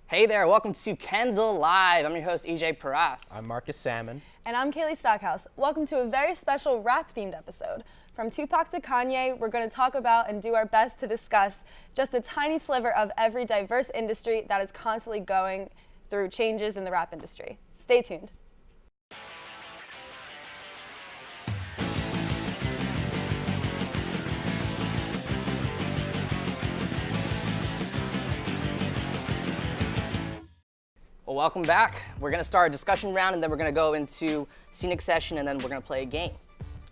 Hey there, welcome to Kendall Live. I'm your host, EJ Paras. I'm Marcus Salmon. And I'm Kaley Stockhouse. Welcome to a very special rap-themed episode. From Tupac to Kanye, we're going to talk about and do our best to discuss just a tiny sliver of every diverse industry that is constantly going through changes in the rap industry. Stay tuned. Well, welcome back. We're going to start a discussion round, and then we're going to go into scenic session, and then we're going to play a game.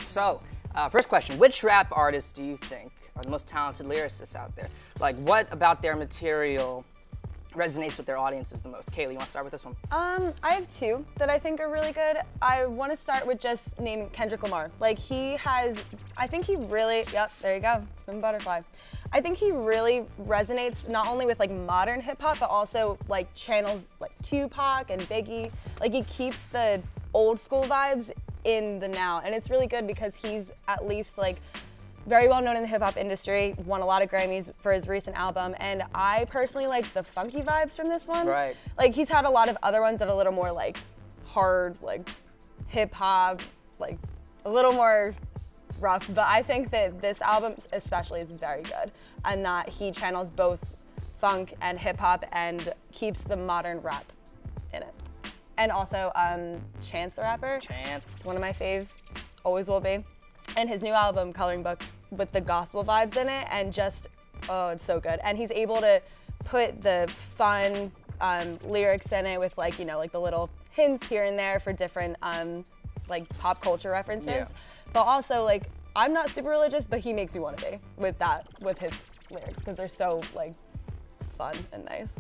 So, first question, which rap artists do you think are the most talented lyricists out there? Like, what about their material resonates with their audiences the most? Kaley, you want to start with this one? I have two that I think are really good. I want to start with just naming Kendrick Lamar. Like, I think he really, yep, there you go, spin butterfly. I think he really resonates not only with like modern hip hop, but also like channels like Tupac and Biggie. Like, he keeps the old school vibes in the now, and it's really good because he's at least like very well known in the hip hop industry, won a lot of Grammys for his recent album, and I personally like the funky vibes from this one. Right. Like, he's had a lot of other ones that are a little more like hard, like hip hop, like a little more rough, but I think that this album especially is very good, and that he channels both funk and hip hop and keeps the modern rap in it. And also Chance the Rapper. Chance. One of my faves, always will be. And his new album, Coloring Book, with the gospel vibes in it, and just, oh, it's so good. And he's able to put the fun lyrics in it with, like, you know, like the little hints here and there for different like pop culture references. Yeah. But also, like, I'm not super religious, but he makes me want to be with his lyrics, because they're so like fun and nice.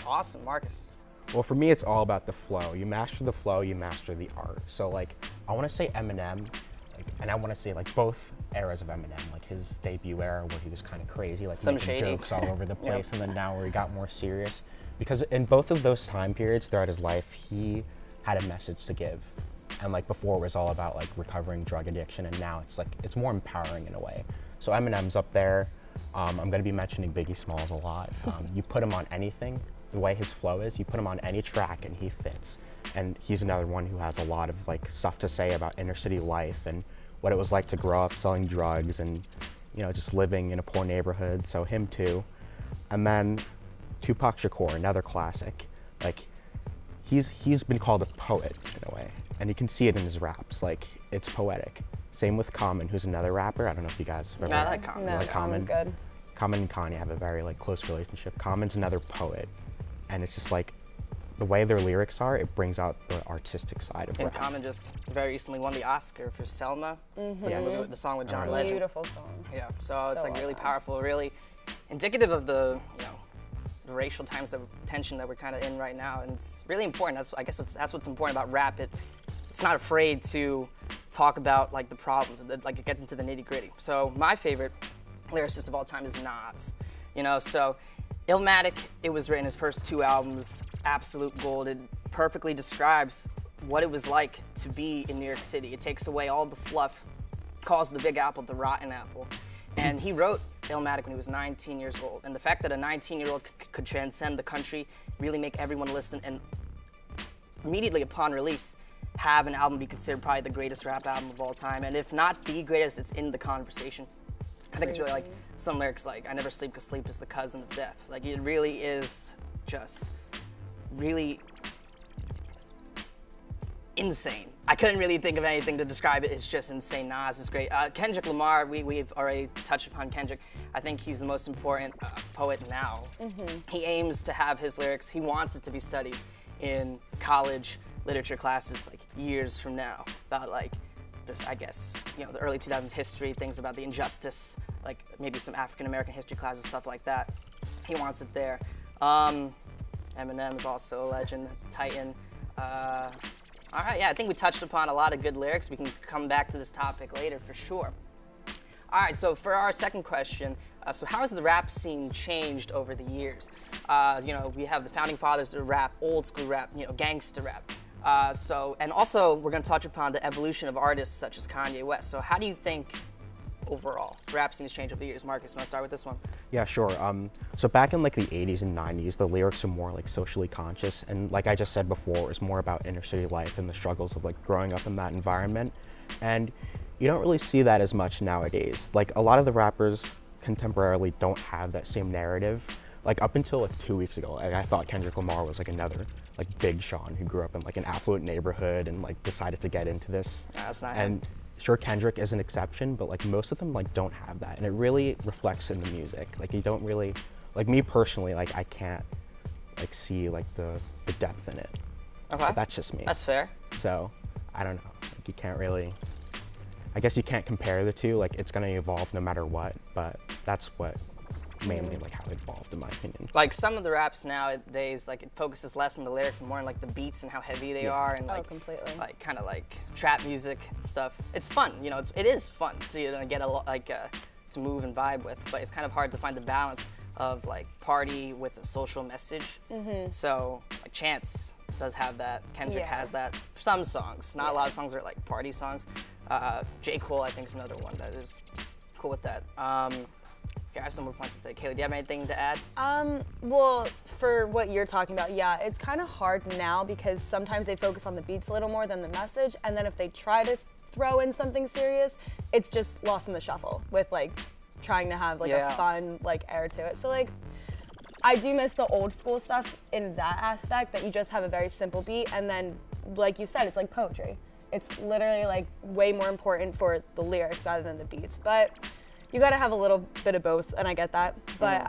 Awesome, Marcus. Well, for me, it's all about the flow. You master the flow, you master the art. So, like, I want to say Eminem, and I want to say like both eras of Eminem, like his debut era where he was kind of crazy, like Some making shady jokes all over the place, Yep. and then now where he got more serious. Because in both of those time periods throughout his life, he had a message to give. And like before it was all about like recovering drug addiction, and now it's like, it's more empowering in a way. So Eminem's up there. I'm going to be mentioning Biggie Smalls a lot. You put him on anything, the way his flow is, you put him on any track and he fits. And he's another one who has a lot of like stuff to say about inner city life and what it was like to grow up selling drugs and, you know, just living in a poor neighborhood. So him too. And then Tupac Shakur, another classic. Like, he's been called a poet in a way, and you can see it in his raps. Like, it's poetic. Same with Common, who's another rapper. I don't know if you guys have ever I like Common. No, like Common's good. Common and Kanye have a very like close relationship. Common's another poet, and it's just like the way their lyrics are, it brings out the artistic side of And rap. Common just very recently won the Oscar for Selma, Yes. the song with John Legend. Beautiful song. Yeah, so it's like well really done. powerful, really indicative of the, you know, the racial times of tension that we're kind of in right now, and it's really important. That's what's important about rap. It's not afraid to talk about like the problems, like it gets into the nitty gritty. So my favorite lyricist of all time is Nas. You know, so Illmatic, it was written his first two albums, absolute gold. It perfectly describes what it was like to be in New York City. It takes away all the fluff, calls the Big Apple the rotten apple. And he wrote Illmatic when he was 19 years old. And the fact that a 19-year-old could transcend the country, really make everyone listen, and immediately upon release, have an album be considered probably the greatest rap album of all time. And if not the greatest, it's in the conversation. I think it's really like some lyrics like, I never sleep because sleep is the cousin of death. Like, it really is just really insane. I couldn't really think of anything to describe it. It's just insane. Nas is great. Kendrick Lamar, we've already touched upon Kendrick. I think he's the most important poet now. He aims to have his lyrics, he wants it to be studied in college literature classes like years from now, about like, just, I guess, you know, the early 2000s history, things about the injustice, like maybe some African American history classes, stuff like that. He wants it there. Eminem is also a legend, Titan. All right, yeah, I think we touched upon a lot of good lyrics. We can come back to this topic later for sure. All right, so for our second question, so how has the rap scene changed over the years? You know, we have the founding fathers of rap, old school rap, you know, gangster rap. And also we're going to touch upon the evolution of artists such as Kanye West. So how do you think overall? Rap scene's changed over the years. Marcus, want to start with this one? Yeah, sure. So back in like the 80s and 90s, the lyrics are more like socially conscious, and like I just said before, it was more about inner city life and the struggles of like growing up in that environment. And you don't really see that as much nowadays. Like a lot of the rappers contemporarily don't have that same narrative. Like up until like 2 weeks ago, like, I thought Kendrick Lamar was like another like Big Sean who grew up in like an affluent neighborhood and like decided to get into this. Yeah, that's not And sure, Kendrick is an exception, but like most of them like don't have that, and it really reflects in the music. Like you don't really, like me personally, like I can't like see like the depth in it. Okay. But that's just me. That's fair. So I don't know. Like you can't really. I guess you can't compare the two. Like it's gonna evolve no matter what, but that's what mainly like how it evolved in my opinion. Like some of the raps nowadays, like it focuses less on the lyrics and more on like the beats and how heavy they are, and like completely. like kind of like trap music and stuff. It's fun, you know. It is fun to get to move and vibe with, but it's kind of hard to find the balance of like party with a social message. So like Chance does have that. Kendrick has that. Some songs, not a lot of songs are like party songs. J. Cole, I think, is another one that is cool with that. I have some more points to say. Kaley, do you have anything to add? Well, for what you're talking about, yeah, it's kind of hard now because sometimes they focus on the beats a little more than the message, and then if they try to throw in something serious, it's just lost in the shuffle with like trying to have like a fun like air to it. So like, I do miss the old school stuff in that aspect, that you just have a very simple beat, and then like you said, it's like poetry. It's literally like way more important for the lyrics rather than the beats, but you got to have a little bit of both, and I get that. But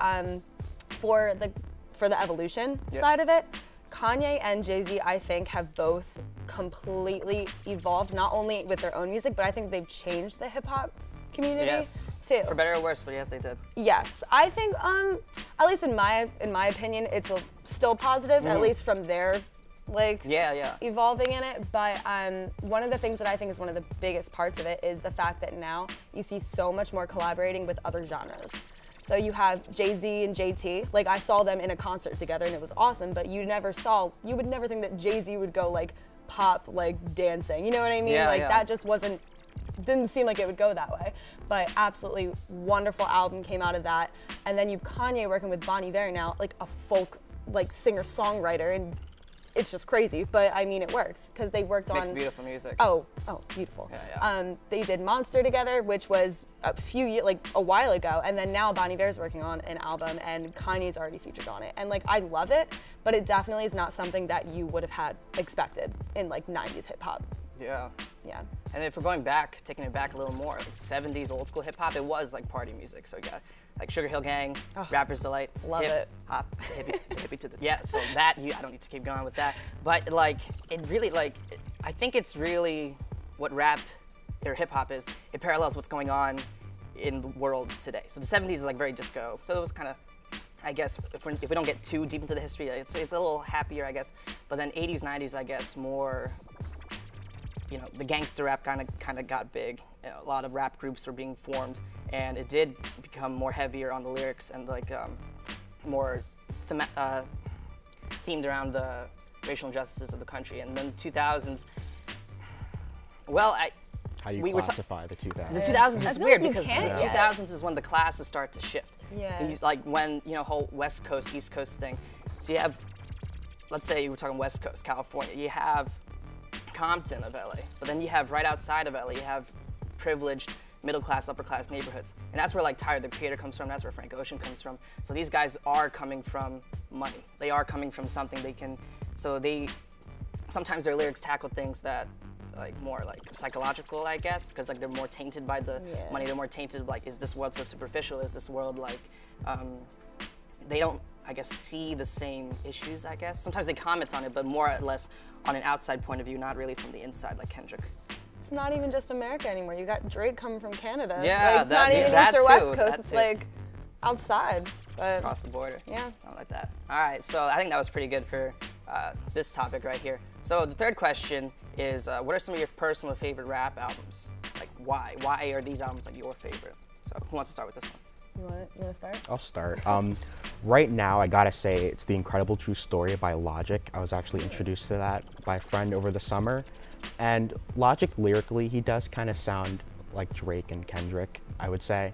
for the evolution side of it, Kanye and Jay-Z, I think, have both completely evolved, not only with their own music, but I think they've changed the hip hop community too. For better or worse, but yes, they did. Yes, I think, at least in my opinion, it's still positive, at least from their like evolving in it. But one of the things that I think is one of the biggest parts of it is the fact that now you see so much more collaborating with other genres. So you have Jay-Z and JT. Like I saw them in a concert together and it was awesome, but you would never think that Jay-Z would go like pop like dancing. You know what I mean? That just didn't seem like it would go that way. But absolutely wonderful album came out of that. And then you've Kanye working with Bon Iver now, like a folk like singer-songwriter, and it's just crazy, but I mean it works because they worked Makes on beautiful music. Oh, beautiful. They did Monster together, which was a while ago, and then now Bon Iver's working on an album, and Kanye's already featured on it, and like I love it, but it definitely is not something that you would have had expected in like 90s hip hop. Yeah. Yeah. And if we're going back, taking it back a little more, like 70s old school hip hop, it was like party music. So you got like Sugar Hill Gang, Rapper's Delight, love hip it. hop, hippie to the so that I don't need to keep going with that. But like it really I think it's really what rap or hip hop is. It parallels what's going on in the world today. So the 70s is like very disco. So it was kind of, I guess, if we don't get too deep into the history, it's a little happier, I guess. But then 80s, 90s, I guess, more. You know, the gangster rap kind of got big. You know, a lot of rap groups were being formed, and it did become more heavier on the lyrics and like more themed around the racial injustices of the country. And then 2000s. Well, how do you classify the 2000s? The 2000s is weird like because the 2000s is when the classes start to shift. Yeah. And like when whole West Coast, East Coast thing. So you have, let's say you were talking West Coast, California. You have Compton of LA, but then you have right outside of LA, you have privileged middle class, upper class neighborhoods, and that's where like Tyler the Creator comes from. That's where Frank Ocean comes from. So these guys are coming from money. They are coming from something they can. So sometimes their lyrics tackle things that like more like psychological, I guess, because like they're more tainted by the money. They're more tainted like, is this world so superficial? Is this world like they don't, I guess, see the same issues, I guess. Sometimes they comment on it, but more or less on an outside point of view, not really from the inside, like Kendrick. It's not even just America anymore. You got Drake coming from Canada. Yeah, like, it's not even East or West Coast. It's like outside. But across the border. Yeah. Something like that. All right, so I think that was pretty good for this topic right here. So the third question is, what are some of your personal favorite rap albums? Like, why? Why are these albums like your favorite? So who wants to start with this one? You want to start? I'll start. Right now, I gotta say, it's The Incredible True Story by Logic. I was actually introduced to that by a friend over the summer. And Logic, lyrically, he does kind of sound like Drake and Kendrick, I would say.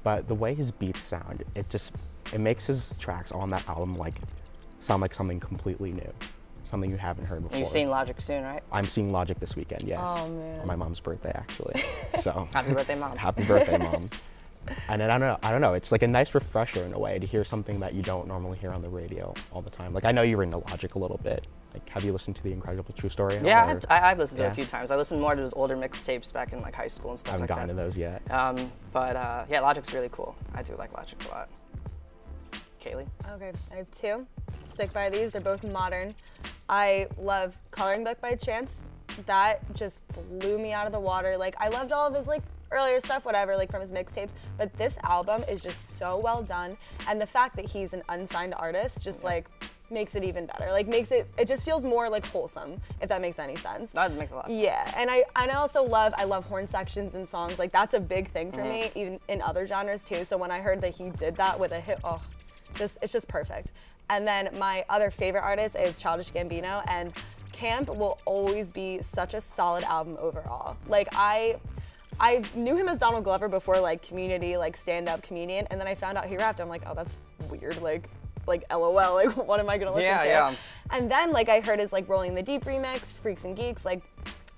But the way his beats sound, it makes his tracks on that album like sound like something completely new, something you haven't heard before. You're seeing Logic soon, right? I'm seeing Logic this weekend, yes. Oh, man. On my mom's birthday, actually. So Happy birthday, Mom. happy birthday, Mom. And then I don't know. It's like a nice refresher in a way to hear something that you don't normally hear on the radio all the time. Like I know you're into Logic a little bit. Like, have you listened to the Incredible True Story? Yeah, I've listened to it Yeah. a few times. I listened more to his older mixtapes back in like high school and I stuff haven't like gotten that. to those yet. Yeah, Logic's really cool. I do like Logic a lot. Kaley? Okay, I have two. Stick by these. They're both modern. I love Coloring Book by Chance. That just blew me out of the water. Like, I loved all of his like earlier stuff, whatever, like from his mixtapes, but this album is just so well done, and the fact that he's an unsigned artist just like makes it even better. Like makes it just feels more like wholesome, if that makes any sense. That makes a lot of sense. Yeah, and I also love horn sections in songs. Like that's a big thing for me, even in other genres too. So when I heard that he did that with a hit, it's just perfect. And then my other favorite artist is Childish Gambino, and Camp will always be such a solid album overall. Like I knew him as Donald Glover before like Community, like stand-up comedian, and then I found out he rapped. I'm like, oh, that's weird. Like LOL, like what am I gonna listen to? Yeah. And then like I heard his like Rolling in the Deep remix, Freaks and Geeks, like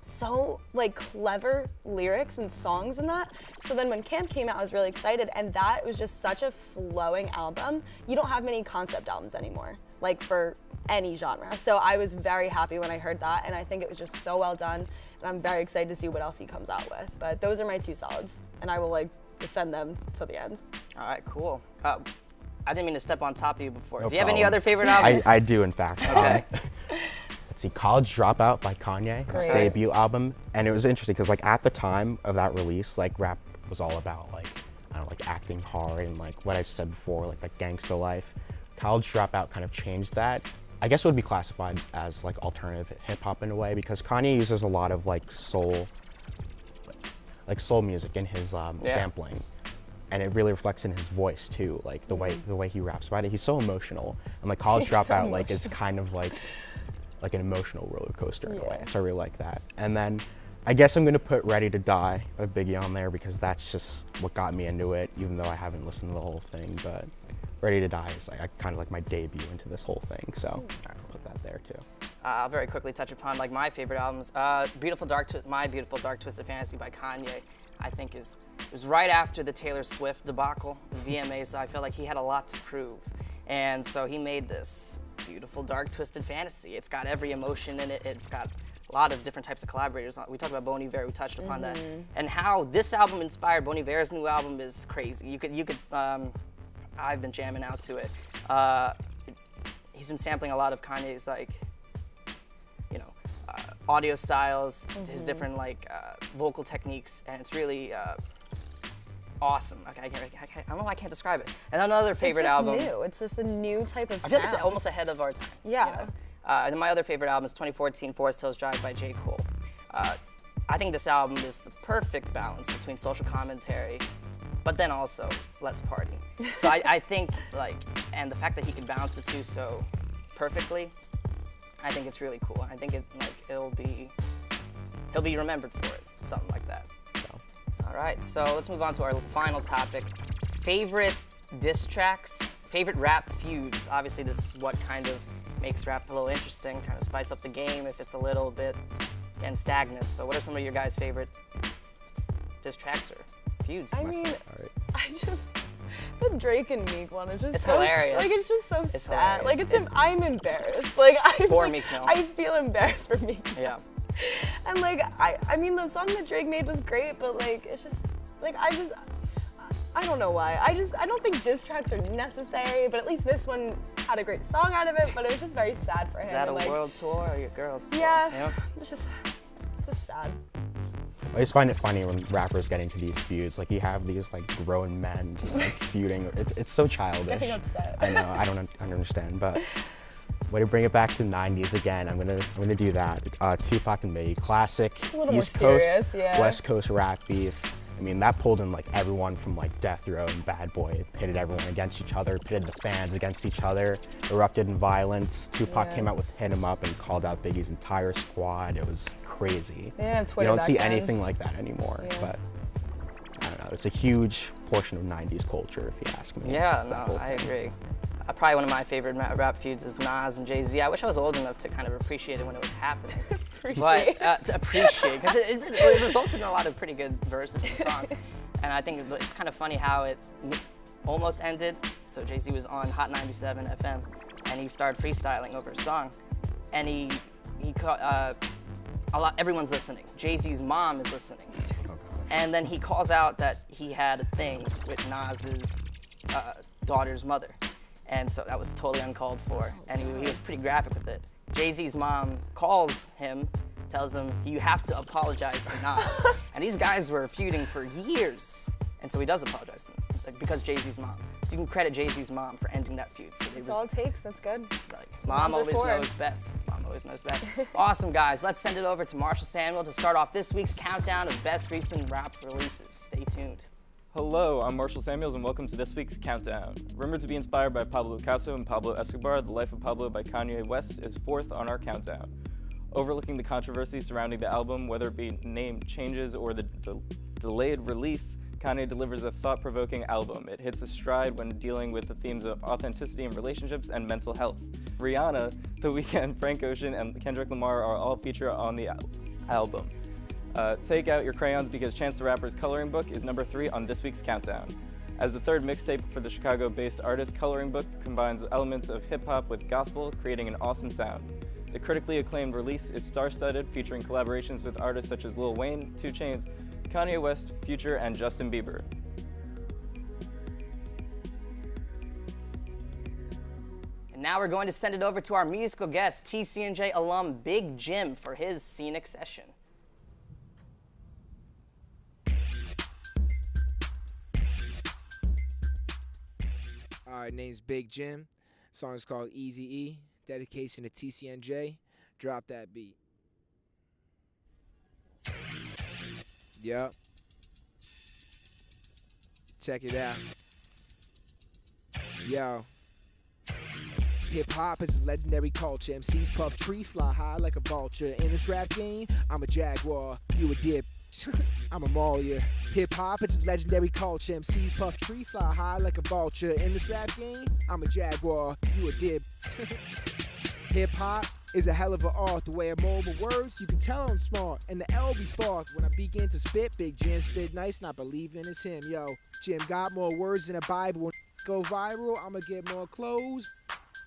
so like clever lyrics and songs in that. So then when Camp came out, I was really excited, and that was just such a flowing album. You don't have many concept albums anymore, like for any genre. So I was very happy when I heard that, and I think it was just so well done, and I'm very excited to see what else he comes out with. But those are my two solids, and I will like defend them till the end. All right, cool. I didn't mean to step on top of you before. No Do you have any problem. other favorite albums? I do, in fact. Okay. Let's see, College Dropout by Kanye, his Great. debut album. And it was interesting because like at the time of that release, like rap was all about like, I don't know, like acting hard and like what I said before, like gangsta life. College Dropout kind of changed that. I guess it would be classified as like alternative hip hop in a way, because Kanye uses a lot of like soul music in his sampling. And it really reflects in his voice too, like the way he raps about it. He's so emotional, and like College He's so Dropout, like emotional. is kind of like an emotional roller coaster in a way. So I really like that. And then I guess I'm gonna put Ready to Die by Biggie on there because that's just what got me into it, even though I haven't listened to the whole thing. But Ready to Die is like kind of like my debut into this whole thing. So I'll put that there too. I'll very quickly touch upon like my favorite albums. My Beautiful Dark Twisted Fantasy by Kanye, I think it was right after the Taylor Swift debacle, the VMAs, so I felt like he had a lot to prove. And so he made this beautiful, dark, twisted fantasy. It's got every emotion in it. It's got a lot of different types of collaborators. We talked about Bon Iver, we touched upon that. And how this album inspired Bon Iver's new album is crazy. You could I've been jamming out to it. He's been sampling a lot of Kanye's like, audio styles, his different like vocal techniques, and it's really awesome. I don't know why I can't describe it. And another favorite it's just album. new. It's just a new type of I feel sound. like it's almost ahead of our time. Yeah. And then my other favorite album is 2014 Forest Hills Drive by J. Cole. I think this album is the perfect balance between social commentary, but then also let's party. So I think like, and the fact that he can balance the two so perfectly, I think it's really cool. I think he'll be remembered for it, something like that. So, all right, so let's move on to our final topic: favorite diss tracks, favorite rap feuds. Obviously, this is what kind of makes rap a little interesting, kind of spice up the game if it's a little bit getting stagnant. So, what are some of your guys' favorite diss tracks or feuds? I mean, All right. I just the Drake and Meek one is just It's so hilarious. like it's just so It's sad. hilarious. Like I'm embarrassed. Like For Meek Mill. I feel embarrassed for Meek Mill. Yeah. And like I mean the song that Drake made was great, but like it's just like I don't know why. I don't think diss tracks are necessary, but at least this one had a great song out of it, but it was just very sad for him. Is that a and, like, world tour or your girls' tour? Yeah. You know? It's just sad. I just find it funny when rappers get into these feuds. Like you have these like grown men just like feuding. It's so childish. Getting upset. I know. I don't understand. But way to bring it back to the '90s again. I'm gonna do that. Tupac and Biggie, classic a little more East Coast, serious, yeah. West Coast rap beef. I mean, that pulled in like everyone from like Death Row and Bad Boy. It pitted everyone against each other, pitted the fans against each other, erupted in violence. Tupac Yeah. came out with Hit 'Em Up and called out Biggie's entire squad. It was crazy. They didn't have Twitter You don't back see then. anything like that anymore. Yeah. But don't know, it's a huge portion of 90s culture, if you ask me. Yeah, that no, whole I thing. agree. Probably one of my favorite rap feuds is Nas and Jay-Z. I wish I was old enough to kind of appreciate it when it was happening. But to appreciate, because it resulted in a lot of pretty good verses and songs. And I think it's kind of funny how it almost ended. So Jay-Z was on Hot 97 FM, and he started freestyling over a song. And everyone's listening. Jay-Z's mom is listening. And then he calls out that he had a thing with Nas's daughter's mother. And so that was totally uncalled for. And he was pretty graphic with it. Jay-Z's mom calls him, tells him, you have to apologize to Nas. And these guys were feuding for years. And so he does apologize to him, like, because Jay-Z's mom. So you can credit Jay-Z's mom for ending that feud. So That's all it takes. That's good. Like, mom always knows best. Mom always knows best. Awesome, guys. Let's send it over to Marshall Samuel to start off this week's countdown of best recent rap releases. Stay tuned. Hello, I'm Marshall Samuels and welcome to this week's Countdown. Rumored to be inspired by Pablo Picasso and Pablo Escobar, The Life of Pablo by Kanye West is fourth on our countdown. Overlooking the controversy surrounding the album, whether it be name changes or the delayed release, Kanye delivers a thought-provoking album. It hits a stride when dealing with the themes of authenticity in relationships and mental health. Rihanna, The Weeknd, Frank Ocean, and Kendrick Lamar are all featured on the album. Take out your crayons because Chance the Rapper's Coloring Book is number 3 on this week's countdown. As the third mixtape for the Chicago-based artist, Coloring Book combines elements of hip-hop with gospel, creating an awesome sound. The critically acclaimed release is star-studded, featuring collaborations with artists such as Lil Wayne, 2 Chainz, Kanye West, Future, and Justin Bieber. And now we're going to send it over to our musical guest, TCNJ alum Big Jim, for his scenic session. Name's Big Jim. Song is called Easy E. Dedication to TCNJ. Drop that beat. Yup. Check it out. Yo. Hip hop is a legendary culture. MCs puff tree, fly high like a vulture. In this rap game, I'm a jaguar. You a dip. I'm a Malia. Hip hop is a legendary culture. MCs puff tree, fly high like a vulture. In this rap game, I'm a jaguar. You a dip. Hip hop is a hell of an art. The way I mold my words, you can tell I'm smart. And the L be sparked when I begin to spit. Big Jim spit nice, not believing it's him. Yo, Jim got more words than a Bible. When go viral, I'ma get more clothes.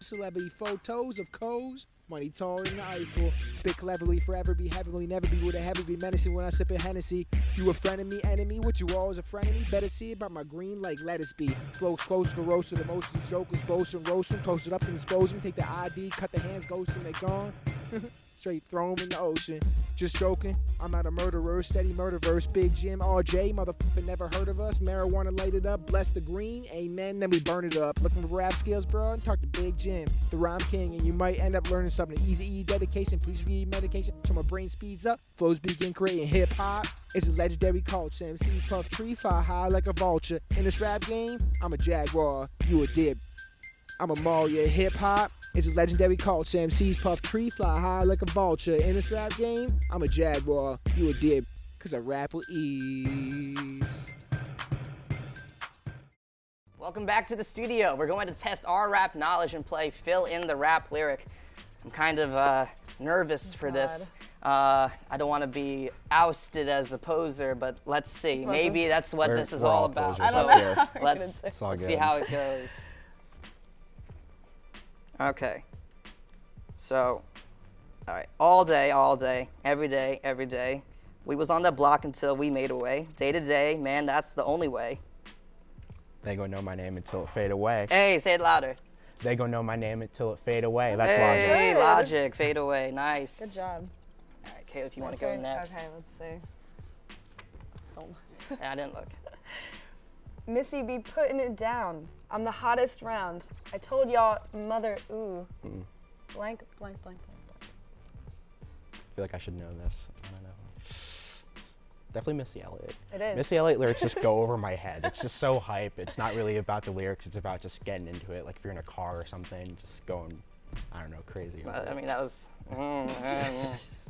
Celebrity photos of codes. Money taller than the Eiffel. Spit cleverly, forever be heavenly. Never be with a heavy, be menacing when I sip a Hennessy. You a friend of me, enemy? What you always a friend of me? Better see about my green like lettuce be. Flow close to roast the most of these jokers. Boast and roast them. Toast it up and dispose them. Take the ID, cut the hands, ghost and they gone. Straight throw them in the ocean. Just joking, I'm not a murderer. Steady murder verse. Big Jim, RJ, motherfucker never heard of us. Marijuana light it up, bless the green. Amen, then we burn it up. Looking for rap skills, bro? Talk to Big Jim, the rhyme king, and you might end up learning something. Easy E dedication, please read medication. So my brain speeds up, flows begin creating hip hop. It's a legendary culture. MCs puff tree, fly high like a vulture. In this rap game, I'm a jaguar, you a dip. I'm a Malia. Hip hop is a legendary culture. MCs puff tree, fly high like a vulture. In this rap game, I'm a jaguar, you a dip. Cause I rap with ease. Welcome back to the studio. We're going to test our rap knowledge and play Fill in the Rap Lyric. I'm kind of nervous for this. I don't want to be ousted as a poser, but let's see. Maybe that's what this is all about. I So don't know. let's all see good. how it goes. Okay. So, all right. All day, every day. We was on that block until we made a way. Day to day, man, that's the only way. They gonna know my name until it fade away. Hey, say it louder. They gonna know my name until it fade away. That's Hey, logic. logic, fade away, nice. Good job. All right, Kaley, if you want to go next. Okay, let's see. Don't. Yeah, I didn't look. Missy be putting it down. I'm the hottest round. I told y'all, mother, ooh. Blank, blank, blank, blank, blank. I feel like I should know this. I don't know. Definitely Missy Elliott. It is. Missy Elliott lyrics just go over my head. It's just so hype. It's not really about the lyrics. It's about just getting into it. Like if you're in a car or something, just going, I don't know, crazy. I mean, that was. Do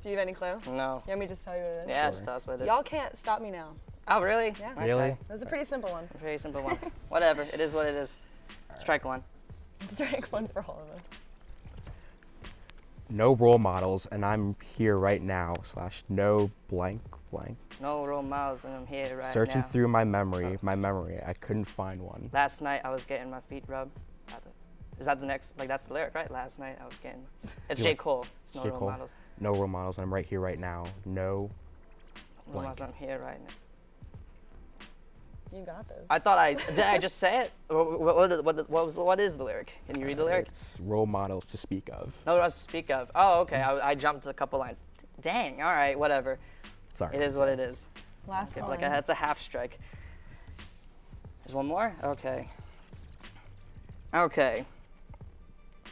you have any clue? No. You want me to just tell you what it is? Yeah, Sure. just tell us what it is. Y'all can't stop me now. Oh, really? Yeah. Okay. Really? It was a pretty simple one. A very simple one. Whatever. It is what it is. Strike one. Strike one for all of us. No role models, and I'm here right now. / no blank blank. No role models, and I'm here right Searching now. through my memory, I couldn't find one. Last night I was getting my feet rubbed. Is that the next? Like that's the lyric, right? Last night I was getting. It's You J. like- Cole. It's no J. role Cole. models. No role models, and I'm right here right now. No. Role Blank. models, I'm here right now. You got this. I thought did I just say it? What is the lyric? Can you read the lyric? It's role models to speak of. No, what else to speak of. Oh, okay. I jumped a couple lines. Dang. All right. Whatever. Sorry. It is what it is. Last Okay, one. like that's a half strike. There's one more? Okay. Okay.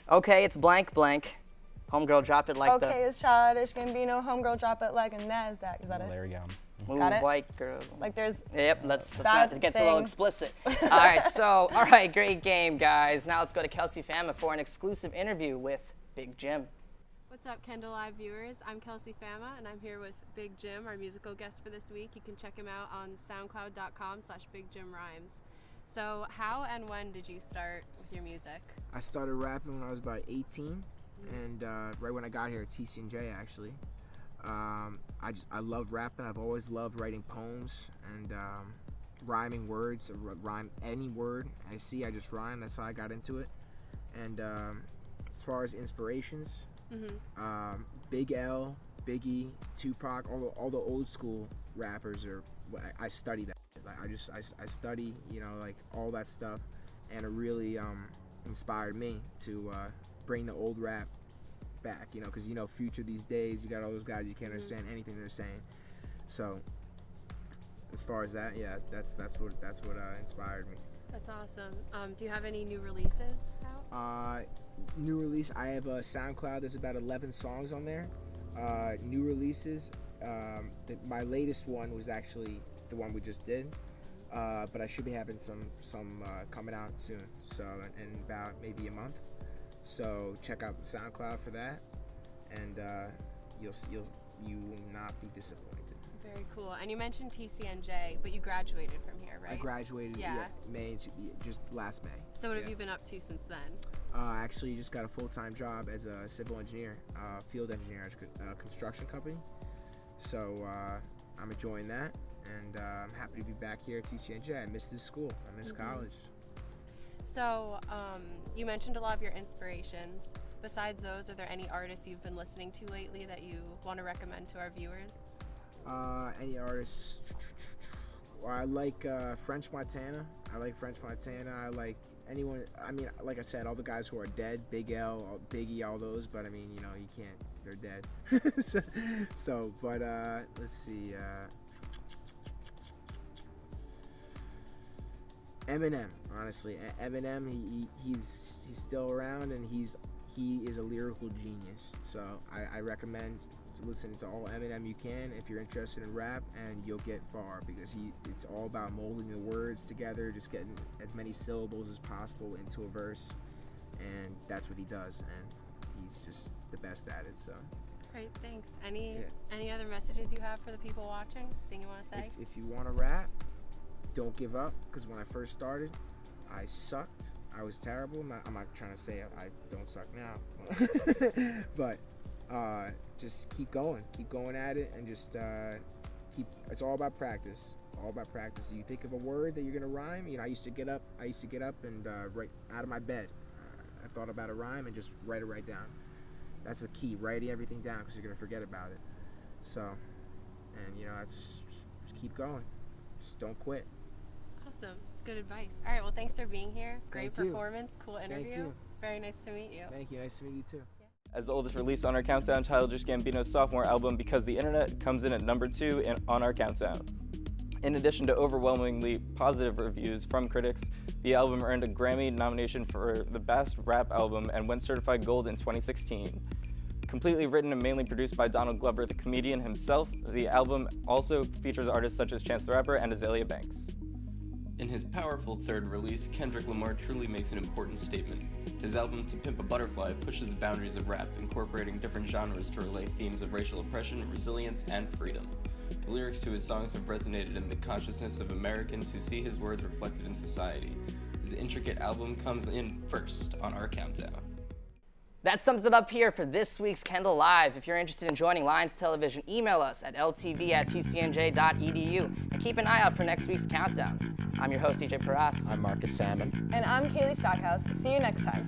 Okay, it's blank blank. Homegirl, drop it like Okay, it's childish Gambino, homegirl, drop it like a NASDAQ. Is that it? There we go. the move Got it? white girls. Like there's Yep, let's Bad not, it gets a little thing. explicit. All right, so, all right, great game, guys. Now let's go to Kelsey Fama for an exclusive interview with Big Jim. What's up, Kendall Live viewers? I'm Kelsey Fama, and I'm here with Big Jim, our musical guest for this week. You can check him out on soundcloud.com/BigJimRhymes. So how and when did you start with your music? I started rapping when I was about 18, and right when I got here at TCNJ, actually. I love rapping. I've always loved writing poems and rhyming words. Rhyme any word I see, I just rhyme. That's how I got into it. And as far as inspirations, Big L, Biggie, Tupac, all the old school rappers are. I study that. Like I study, like all that stuff, and it really inspired me to bring the old rap back. Because Future these days, you got all those guys you can't understand anything they're saying. So as far as that, yeah, that's what inspired me. That's awesome. Do you have any new releases out? New release, I have a SoundCloud. There's about 11 songs on there. New releases. My latest one was actually the one we just did, but I should be having some coming out soon. So in about maybe a month. So check out the SoundCloud for that, and you will not be disappointed. Very cool. And you mentioned TCNJ, but you graduated from here, right? I graduated just last May. So what have you been up to since then? Actually, just got a full-time job as a civil engineer, field engineer at a construction company. So I'm enjoying that, and I'm happy to be back here at TCNJ. I miss this school. I miss college. So you mentioned a lot of your inspirations. Besides those, are there any artists you've been listening to lately that you want to recommend to our viewers? Any artists? Well, I like French Montana. I like anyone. I mean, like I said, all the guys who are dead, Big L, Biggie, all those. But I mean, you can't. They're dead. But let's see. Eminem, honestly, Eminem. He's still around, and he is a lyrical genius. So I recommend listening to all Eminem you can if you're interested in rap, and you'll get far, because it's all about molding the words together, just getting as many syllables as possible into a verse, and that's what he does, and he's just the best at it. So Great, thanks. Any other messages you have for the people watching? Thing you want to say? if you want to rap, don't give up, because when I first started, I sucked. I was terrible. I'm not trying to say I don't suck now, but just keep going at it, and just it's all about practice. You think of a word that you're gonna rhyme. I used to get up and right out of my bed, I thought about a rhyme and just write it right down. That's the key, writing everything down, because you're gonna forget about it. So, and that's just keep going. Just don't quit. Awesome. It's good advice. All right, well, thanks for being here. Great Thank you. performance. Cool interview. you. Very nice to meet you. Thank you. Nice to meet you too. As the oldest release on our countdown, Childish Gambino's sophomore album, Because the Internet, comes in at number 2 on our countdown. In addition to overwhelmingly positive reviews from critics, the album earned a Grammy nomination for the Best Rap Album and went certified gold in 2016. Completely written and mainly produced by Donald Glover, the comedian himself, the album also features artists such as Chance the Rapper and Azalea Banks. In his powerful third release, Kendrick Lamar truly makes an important statement. His album, To Pimp a Butterfly, pushes the boundaries of rap, incorporating different genres to relay themes of racial oppression, resilience, and freedom. The lyrics to his songs have resonated in the consciousness of Americans who see his words reflected in society. His intricate album comes in first on our countdown. That sums it up here for this week's Kendall Live. If you're interested in joining Lions Television, email us at ltv@tcnj.edu and keep an eye out for next week's countdown. I'm your host, EJ Paras. I'm Marcus Salmon. And I'm Kaley Stockhouse. See you next time.